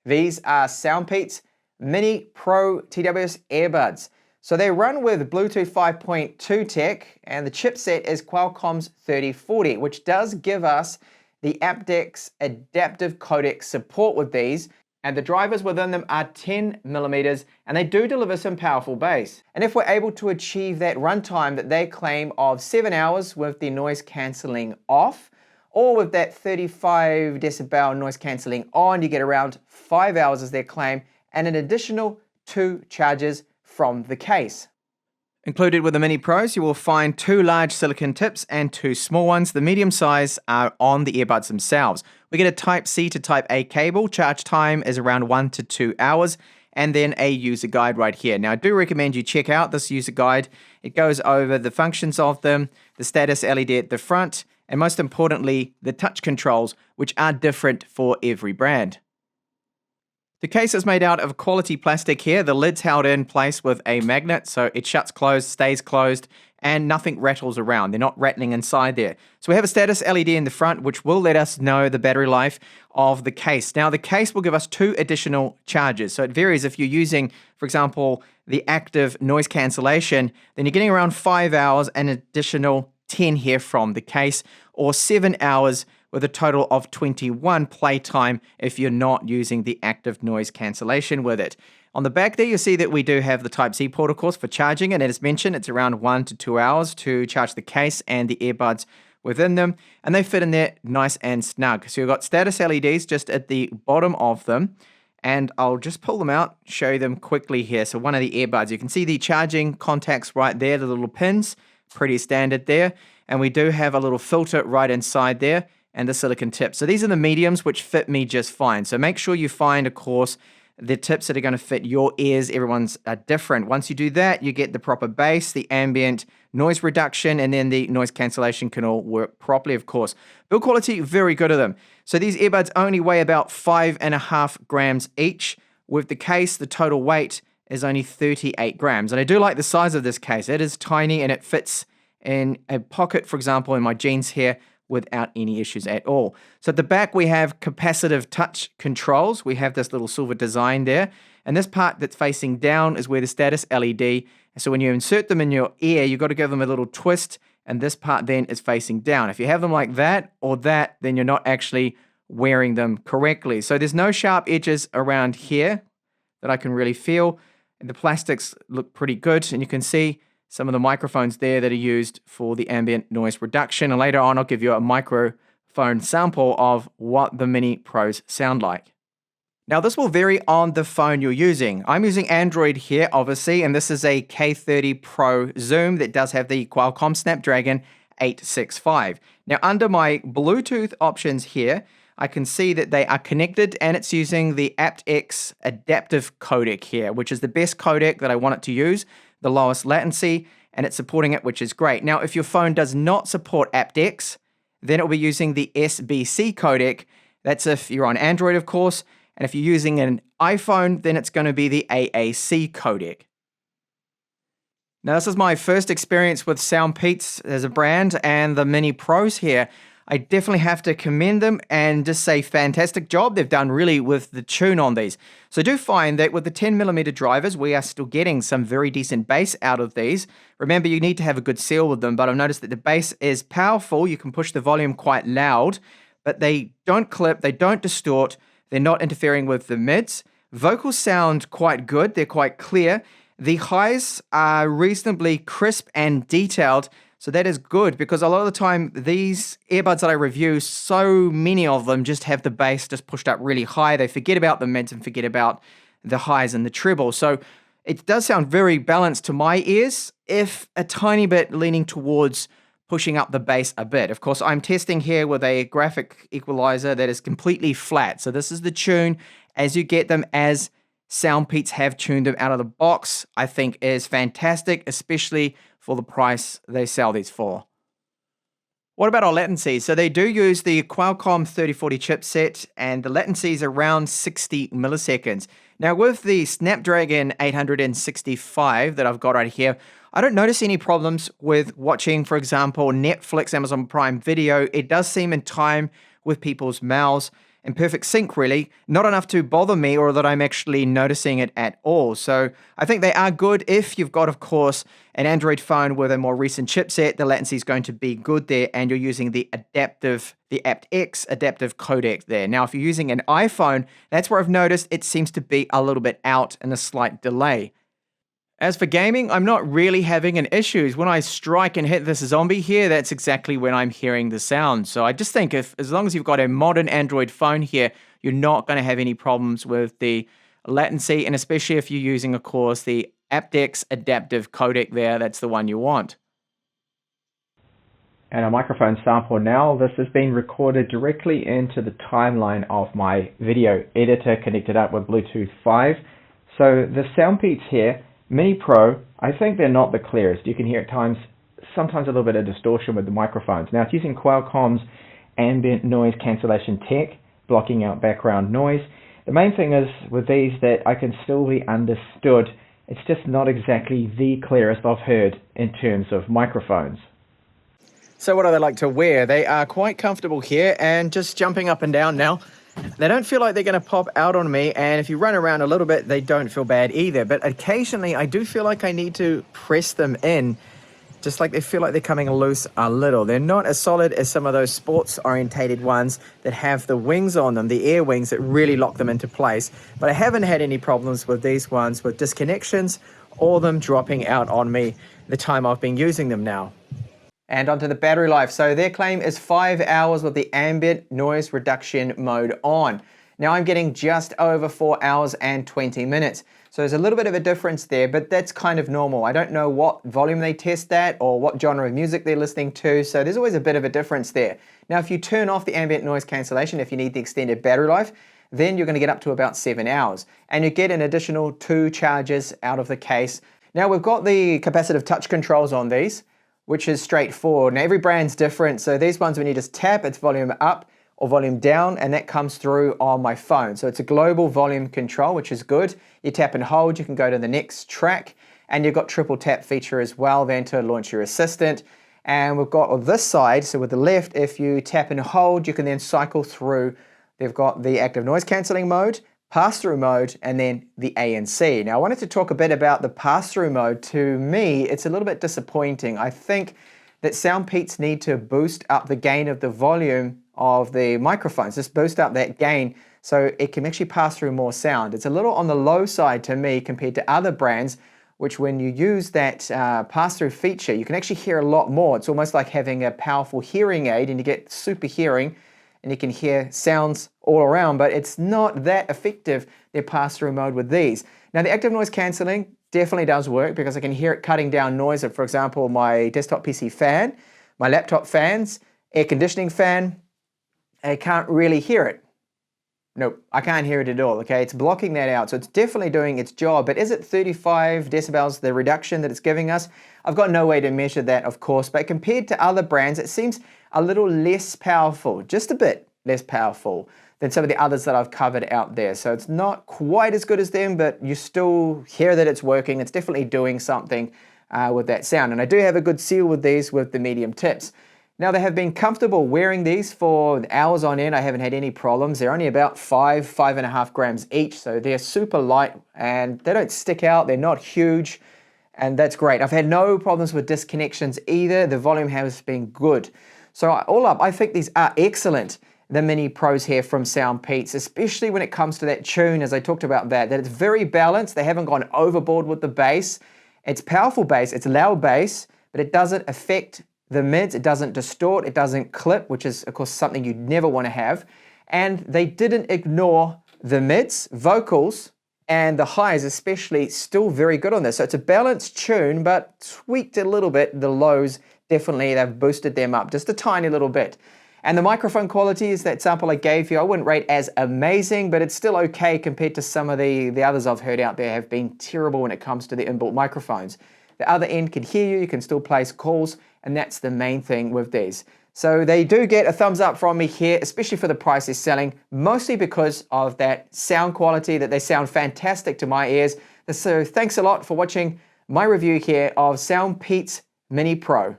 These are SOUNDPEATS Mini Pro TWS earbuds. So they run with Bluetooth 5.2 tech, and the chipset is Qualcomm's 3040, which does give us the aptX adaptive codec support with these, and the drivers within them are 10mm, and they do deliver some powerful bass. And if we're able to achieve that runtime that they claim of 7 hours with the noise cancelling off, or with that 35 decibel noise cancelling on, you get around 5 hours as their claim, and an additional 2 charges from the case. Included with the Mini Pros, you will find 2 large silicon tips and 2 small ones. The medium size are on the earbuds themselves. We get a Type-C to Type-A cable. Charge time is around 1 to 2 hours. And then a user guide right here. Now, I do recommend you check out this user guide. It goes over the functions of them, the status LED at the front, and most importantly, the touch controls, which are different for every brand. The case is made out of quality plastic here. The lid's held in place with a magnet, so it shuts closed, stays closed, and nothing rattles around. They're not rattling inside there. So we have a status LED in the front, which will let us know the battery life of the case. Now, the case will give us 2 additional charges. So it varies. If you're using, for example, the active noise cancellation, then you're getting around 5 hours, an additional 10 here from the case, or 7 hours with a total of 21 playtime if you're not using the active noise cancellation with it. On the back there, you'll see that we do have the Type-C port, of course, for charging, and as mentioned, it's around 1 to 2 hours to charge the case and the earbuds within them, and they fit in there nice and snug. So you've got status LEDs just at the bottom of them, and I'll just pull them out, show you them quickly here. So one of the earbuds, you can see the charging contacts right there, the little pins, pretty standard there, and we do have a little filter right inside there, and the silicon tip. So these are the mediums, which fit me just fine. So make sure you find, of course, the tips that are going to fit your ears. Everyone's are different. Once you do that, you get the proper bass, the ambient noise reduction, and then the noise cancellation can all work properly, of course. Build quality, very good of them. So these earbuds only weigh about 5.5 grams each. With the case, the total weight is only 38 grams. And I do like the size of this case. It is tiny, and it fits in a pocket, for example, in my jeans here, without any issues at all. So at the back, we have capacitive touch controls. We have this little silver design there. And this part that's facing down is where the status LED. So when you insert them in your ear, you've got to give them a little twist. And this part then is facing down. If you have them like that or that, then you're not actually wearing them correctly. So there's no sharp edges around here that I can really feel. And the plastics look pretty good. And you can see some of the microphones there that are used for the ambient noise reduction. And later on, I'll give you a microphone sample of what the Mini Pros sound like. Now, this will vary on the phone you're using. I'm using Android here, obviously, and this is a K30 Pro Zoom that does have the Qualcomm Snapdragon 865. Now, under my Bluetooth options here, I can see that they are connected, and it's using the aptX adaptive codec here, which is the best codec that I want it to use, the lowest latency, and it's supporting it, which is great. Now, if your phone does not support aptX, then it'll be using the SBC codec. That's if you're on Android, of course, and if you're using an iPhone, then it's going to be the AAC codec. Now, this is my first experience with SOUNDPEATS as a brand, and the Mini Pros here. I definitely have to commend them and just say fantastic job they've done really with the tune on these. So I do find that with the 10mm drivers, we are still getting some very decent bass out of these. Remember, you need to have a good seal with them, but I've noticed that the bass is powerful. You can push the volume quite loud, but they don't clip, they don't distort, they're not interfering with the mids. Vocals sound quite good, they're quite clear. The highs are reasonably crisp and detailed. So that is good, because a lot of the time, these earbuds that I review, so many of them just have the bass just pushed up really high. They forget about the mids and forget about the highs and the treble. So it does sound very balanced to my ears, if a tiny bit leaning towards pushing up the bass a bit. Of course, I'm testing here with a graphic equalizer that is completely flat. So this is the tune as you get them, as SOUNDPEATS have tuned them out of the box. I think is fantastic, especially for the price they sell these for. What about our latency? So they do use the Qualcomm 3040 chipset, and the latency is around 60 milliseconds. Now, with the Snapdragon 865 that I've got right here, I don't notice any problems with watching, for example, Netflix, Amazon Prime Video. It does seem in time with people's mouths. in perfect sync really, not enough to bother me or that I'm actually noticing it at all. So I think they are good if you've got, of course, an Android phone with a more recent chipset. The latency is going to be good there, and you're using the aptX adaptive codec there. Now, if you're using an iPhone, that's where I've noticed it seems to be a little bit out and a slight delay. As for gaming, I'm not really having an issue. When I strike and hit this zombie here, that's exactly when I'm hearing the sound. So I just think as long as you've got a modern Android phone here, you're not going to have any problems with the latency, and especially if you're using, of course, the aptX adaptive codec there, that's the one you want. And a microphone sample now. This has been recorded directly into the timeline of my video editor connected up with Bluetooth 5. So the SOUNDPEATS here, Mini Pro, I think they're not the clearest. You can hear at times, sometimes a little bit of distortion with the microphones. Now it's using Qualcomm's ambient noise cancellation tech, blocking out background noise. The main thing is with these that I can still be understood. It's just not exactly the clearest I've heard in terms of microphones. So what do they like to wear? They are quite comfortable here and just jumping up and down now. They don't feel like they're going to pop out on me, and if you run around a little bit, they don't feel bad either. But occasionally, I do feel like I need to press them in, just like they feel like they're coming loose a little. They're not as solid as some of those sports-orientated ones that have the wings on them, the air wings that really lock them into place. But I haven't had any problems with these ones with disconnections or them dropping out on me the time I've been using them now. And onto the battery life. So their claim is 5 hours with the ambient noise reduction mode on. Now I'm getting just over 4 hours and 20 minutes. So there's a little bit of a difference there, but that's kind of normal. I don't know what volume they test that or what genre of music they're listening to. So there's always a bit of a difference there. Now, if you turn off the ambient noise cancellation, if you need the extended battery life, then you're going to get up to about 7 hours. And you get an additional 2 charges out of the case. Now we've got the capacitive touch controls on these, which is straightforward. Now every brand's different, so these ones when you just tap, it's volume up or volume down, and that comes through on my phone. So it's a global volume control, which is good. You tap and hold, you can go to the next track, and you've got triple tap feature as well then to launch your assistant. And we've got on this side, so with the left, if you tap and hold, you can then cycle through. They've got the active noise cancelling mode, pass-through mode, and then the ANC. Now I wanted to talk a bit about the pass-through mode. To me, it's a little bit disappointing. I think that SOUNDPEATS need to boost up the gain of the volume of the microphones, just boost up that gain so it can actually pass through more sound. It's a little on the low side to me compared to other brands, which when you use that pass-through feature, you can actually hear a lot more. It's almost like having a powerful hearing aid, and you get super hearing, and you can hear sounds all around, but it's not that effective, their pass-through mode with these. Now the active noise cancelling definitely does work because I can hear it cutting down noise of, for example, my desktop PC fan, my laptop fans, air conditioning fan. I can't really hear it. Nope, I can't hear it at all, okay? It's blocking that out, so it's definitely doing its job, but is it 35 decibels, the reduction that it's giving us? I've got no way to measure that, of course, but compared to other brands, it seems a little less powerful, just a bit less powerful than some of the others that I've covered out there. So it's not quite as good as them, but you still hear that it's working. It's definitely doing something with that sound. And I do have a good seal with these with the medium tips. Now they have been comfortable wearing these for hours on end. I haven't had any problems. They're only about 5.5 grams each. So they're super light and they don't stick out. They're not huge. And that's great. I've had no problems with disconnections either. The volume has been good. So all up, I think these are excellent, the Mini Pros here from SOUNDPEATS, especially when it comes to that tune, as I talked about that it's very balanced. They haven't gone overboard with the bass. It's powerful bass, it's loud bass, but it doesn't affect the mids, it doesn't distort, it doesn't clip, which is of course something you'd never want to have. And they didn't ignore the mids, vocals, and the highs especially, still very good on this. So it's a balanced tune, but tweaked a little bit. The lows, definitely they've boosted them up just a tiny little bit. And the microphone quality is that sample I gave you, I wouldn't rate as amazing, but it's still okay compared to some of the others I've heard out there have been terrible when it comes to the inbuilt microphones. The other end can hear you can still place calls, and that's the main thing with these. So they do get a thumbs up from me here, especially for the price they're selling, mostly because of that sound quality, that they sound fantastic to my ears. So thanks a lot for watching my review here of SOUNDPEATS Mini Pro.